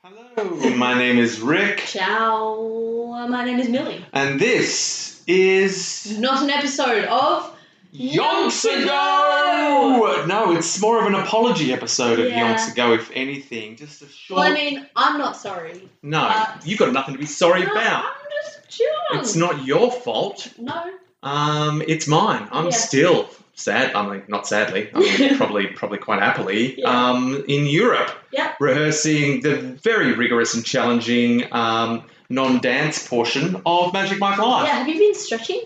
Hello, my name is Rick. Ciao, my name is Millie. And this is... Not an episode of... Yonks Ago! No, it's more of an apology episode of Yeah. Yonks Ago, if anything. Just a short... Well, I mean, I'm not sorry. No, you've got nothing to be sorry No, about. I'm just chilling. It's not your fault. No. It's mine. I'm still sad. I mean, not sadly. I mean, probably quite happily. Yeah. In Europe. Yeah. Rehearsing the very rigorous and challenging non-dance portion of Magic Mike Live. Yeah, have you been stretching?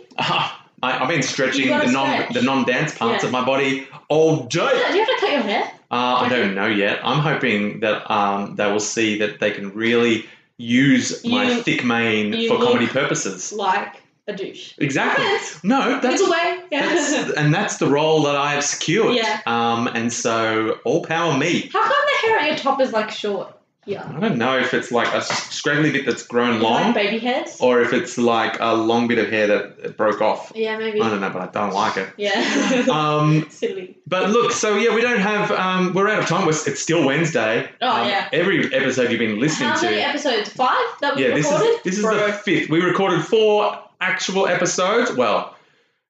I've been stretching You gotta the non-dance parts Yeah. of my body all day. Do you have to cut your hair? I don't know yet. I'm hoping that they will see that they can really use my thick mane for comedy purposes. Like a douche. Exactly. Yes. No, that's Either way. Yeah. that's the role that I have secured. Yeah. And so all power me. How come the hair at your top is like short? Yeah. I don't know if it's like a scraggly bit that's grown long, Like baby hairs? or if it's like a long bit of hair that broke off. Yeah, maybe. I don't know, but I don't like it. Yeah. Silly. But look, so yeah, we don't have. We're out of time. It's still Wednesday. Oh, yeah. Every episode you've been listening How to. many episodes? 5 that we Yeah, recorded? this is the 5th. We recorded 4 actual episodes. Well,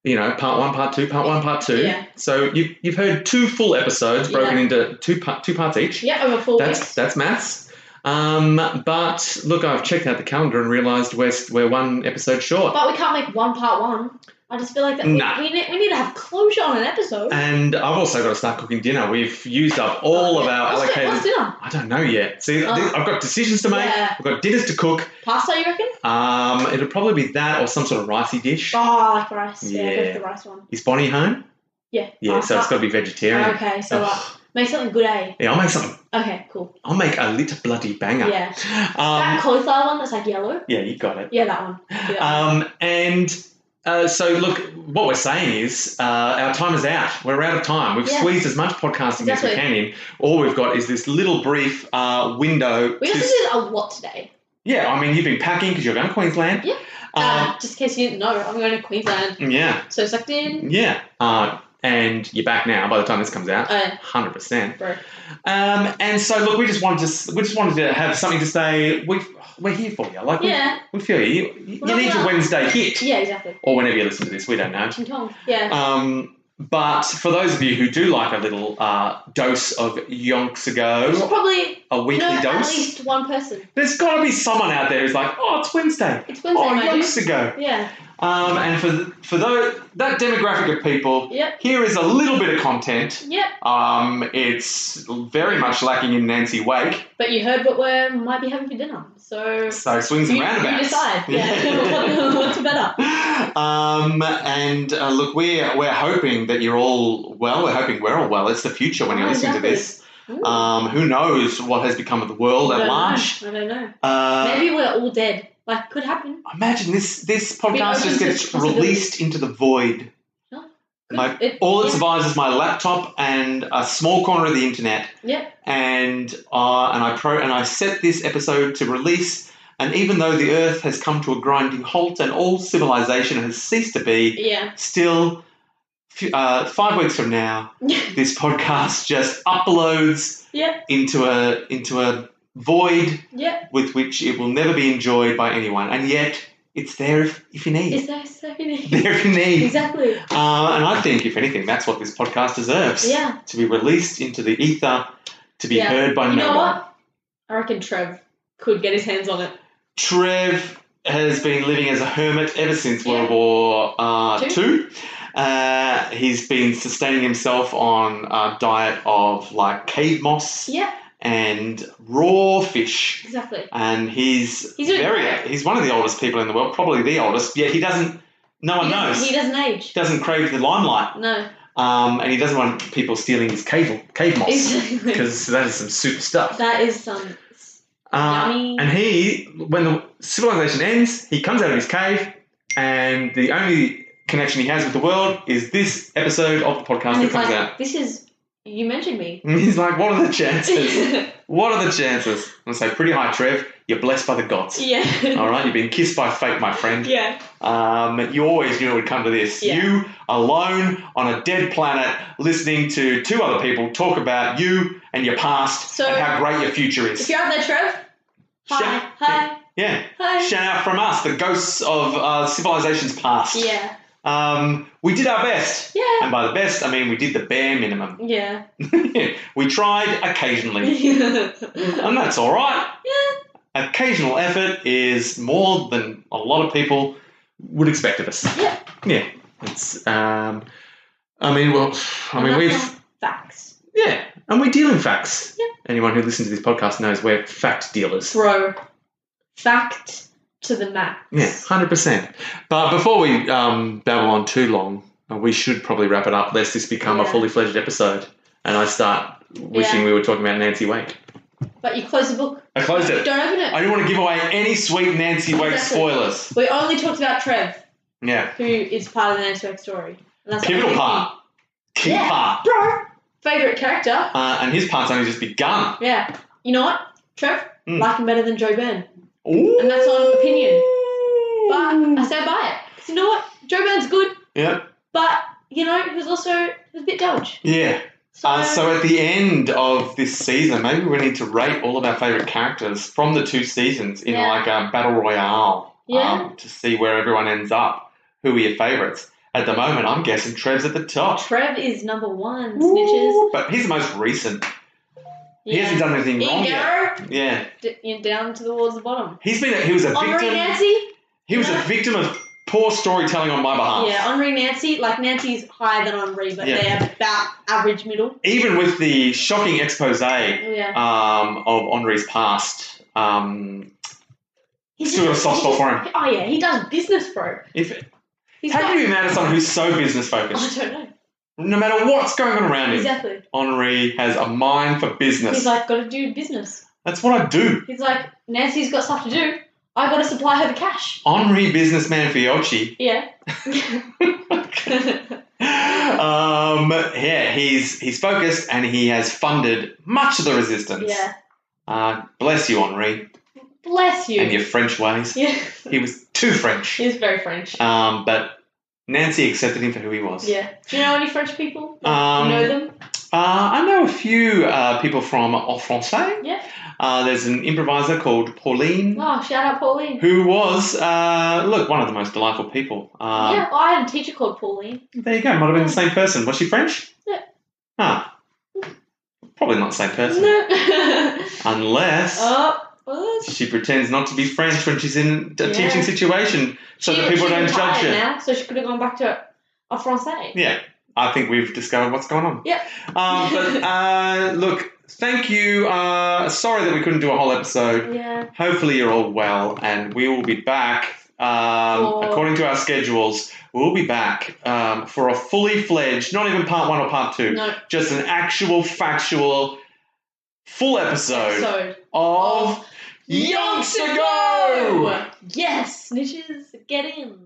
part 1, part 2, part 1, part 2. Yeah. So you've heard 2 full episodes broken into two parts each. Yeah, over 4 weeks. That's maths. But look, I've checked out the calendar and realised we're 1 episode short. But we can't make one part 1. I just feel like that Nah. we need to have closure on an episode. And I've also got to start cooking dinner. We've used up all of our allocated... What's dinner? I don't know yet. See, I've got decisions to make. Yeah. I've got dinners to cook. Pasta, you reckon? It'll probably be that or some sort of ricey dish. Oh, I like rice. Yeah, Yeah. go for the rice one. Is Bonnie home? Yeah. Yeah, so it's got to be vegetarian. Okay, so Ugh. make something good, eh? Yeah, I'll make something. Okay, cool. I'll make a little bloody banger. Yeah. That cauliflower one that's like yellow? Yeah, you got it. Yeah, that one. Do that one. So look, what we're saying is our time is out. We're out of time. We've squeezed as much podcasting as we can in. All we've got is this little brief window. We also did a lot today. Yeah, I mean, you've been packing because you're going to Queensland. Yeah. Just in case you didn't know, I'm going to Queensland. Yeah. So sucked in. Yeah. And you're back now by the time this comes out. 100%. Bro. And so look, we just wanted to have something to say. We're here for you. Like we feel you. You need your Wednesday hit. Yeah, exactly. Or whenever you listen to this, we don't know. Ching chong. Yeah. But for those of you who do like a little dose of Yonks Ago, There's probably a weekly at dose, least one person. there's got to be someone out there who's like, oh, it's Wednesday. It's Wednesday, Oh, my Yonks dude. Ago. Yeah. And for that demographic of people, Yep. here is a little bit of content. Yep. It's very much lacking in Nancy Wake. But you heard what we might be having for dinner. So Swings and roundabouts. You decide. Yeah. What's better? And look, we're hoping that you're all well. We're hoping we're all well. It's the future when you're listening to this. Ooh. Who knows what has become of the world at large? I don't know. Maybe we're all dead. Like, could happen. Imagine this podcast just open to gets possibilities. released into the void. No. All it survives is my laptop and a small corner of the internet. Yep. And I set this episode to release. And even though the Earth has come to a grinding halt and all civilization has ceased to be, still, 5 weeks from now, this podcast just uploads into a void with which it will never be enjoyed by anyone. And yet, it's there if you need. It's there if you need. There if you need. Exactly. And I think, if anything, that's what this podcast deserves. Yeah. To be released into the ether, to be heard by no one. You know what? I reckon Trev could get his hands on it. Trev has been living as a hermit ever since World War II. He's been sustaining himself on a diet of like cave moss and raw fish. Exactly. And he's doing great. He's one of the oldest people in the world, probably the oldest, yet no one knows. He doesn't age. Doesn't crave the limelight. No. And he doesn't want people stealing his cave moss. Exactly. Because that is some super stuff. That is some yummy. And when the civilization ends, he comes out of his cave, and the only connection he has with the world is this episode of the podcast that comes out. This is... You mentioned me. And he's like, what are the chances? What are the chances? I'm going to say, pretty high, Trev. You're blessed by the gods. Yeah. All right? You've been kissed by fate, my friend. Yeah. You always knew it would come to this. Yeah. You, alone, on a dead planet, listening to 2 other people talk about you and your past and how great your future is. If you're out there, Trev, Hi. Yeah. Hi. Shout out from us, the ghosts of civilizations past. Yeah. We did our best. Yeah. And by the best, I mean we did the bare minimum. Yeah. We tried occasionally. And that's all right. Yeah. Occasional effort is more than a lot of people would expect of us. Yeah. Yeah. It's, we've... Facts. Yeah. And we deal in facts. Yeah. Anyone who listens to this podcast knows we're fact dealers. Bro. Fact to the max. Yeah, 100%. But before we babble on too long, we should probably wrap it up lest this become a fully fledged episode and I start wishing we were talking about Nancy Wake. But you close the book. I closed it. Don't open it. I didn't want to give away any sweet Nancy Wake spoilers. We only talked about Trev. Yeah. Who is part of the Nancy Wake story. And that's pivotal part. Key part. Bro. Favourite character. And his part's only just begun. Yeah. You know what, Trev? Like him better than Joe Byrne. Ooh. And that's on opinion. But I stand by it. Because you know what? Joe Byrne's good. Yeah. But, he was a bit dodge. Yeah. So at the end of this season, maybe we need to rate all of our favourite characters from the 2 seasons in like a battle royale to see where everyone ends up. Who are your favourites? At the moment, I'm guessing Trev's at the top. Trev is number 1, snitches. But he's the most recent. He hasn't done anything wrong yet. Yeah. Down towards the bottom. He was a victim. Henri Nancy? He was a victim of poor storytelling on my behalf. Yeah, Henri Nancy. Like, Nancy's higher than Henri, but they're about average middle. Even with the shocking expose of Henri's past, still got a soft spot for him. Oh, yeah, he does business, bro. How can you be mad at someone who's so business focused? I don't know. No matter what's going on around him. Exactly. Henri has a mind for business. He's like, got to do business. That's what I do. He's like, Nancy's got stuff to do. I got to supply her the cash. Henri businessman Fiocchi. Yeah. He's focused and he has funded much of the resistance. Yeah. Bless you, Henri. Bless you. And your French ways. Yeah. He was too French. He was very French. But Nancy accepted him for who he was. Yeah. Do you know any French people? You know them? I know a few people from En Français. Yeah. There's an improviser called Pauline. Oh, shout out Pauline. Who was, one of the most delightful people. I had a teacher called Pauline. There you go. Might have been the same person. Was she French? Yeah. Probably not the same person. No. Unless she pretends not to be French when she's in a teaching situation so that people don't judge her. Now, so she could have gone back to En Français. Yeah. I think we've discovered what's going on. Yep. Look, thank you. Sorry that we couldn't do a whole episode. Yeah. Hopefully you're all well, and we will be back, according to our schedules, we'll be back for a fully fledged, not even part 1 or part 2, just an actual, factual, full episode of Yonks Ago! Yes, snitches, get in.